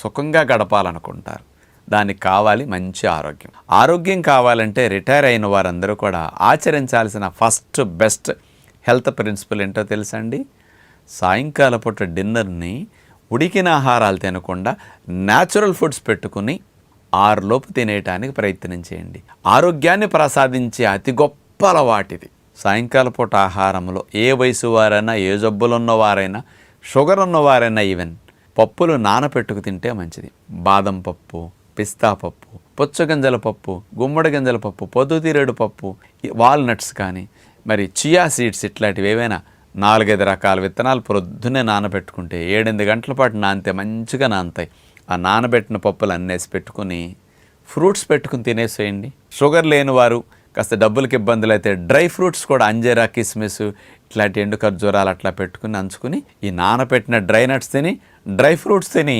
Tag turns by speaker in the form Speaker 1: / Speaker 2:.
Speaker 1: సుఖంగా గడపాలనుకుంటారు. దానికి కావాలి మంచి ఆరోగ్యం. ఆరోగ్యం కావాలంటే రిటైర్ అయిన వారందరూ కూడా ఆచరించాల్సిన ఫస్ట్ బెస్ట్ హెల్త్ ప్రిన్సిపల్ ఏంటో తెలుసా అండి? సాయంకాల పూట డిన్నర్ని ఉడికిన ఆహారాలు తినకుండా న్యాచురల్ ఫుడ్స్ పెట్టుకుని 6 లోపు తినేయటానికి ప్రయత్నం చేయండి. ఆరోగ్యాన్ని ప్రసాదించే అతి గొప్ప అలవాటిది. సాయంకాల పూట ఆహారంలో ఏ వయసు వారైనా, ఏ జబ్బులు ఉన్నవారైనా, షుగర్ ఉన్నవారైనా ఈవెన్ పప్పులు నానపెట్టుకు తింటే మంచిది. బాదం పప్పు, పిస్తా పప్పు, పుచ్చగింజల పప్పు, గుమ్మడి గింజల పప్పు, పొద్దుతిరేడు పప్పు, వాల్నట్స్ కానీ మరి చియా సీడ్స్ ఇట్లాంటివి ఏవైనా 4-5 రకాల విత్తనాలు ప్రొద్దునే నానబెట్టుకుంటే 7-8 గంటల పాటు నానితే మంచిగా నానతాయి. ఆ నానబెట్టిన పప్పులు అన్నేసి పెట్టుకుని ఫ్రూట్స్ పెట్టుకుని తినేసేయండి. షుగర్ లేని వారు కాస్త డబ్బులకి ఇబ్బందులు అయితే డ్రై ఫ్రూట్స్ కూడా అంజీరా, కిస్మిస్ ఇట్లాంటి ఎండు ఖర్జూరాలు అట్లా పెట్టుకుని నంచుకుని ఈ నానబెట్టిన డ్రై నట్స్ తిని, డ్రై ఫ్రూట్స్ తిని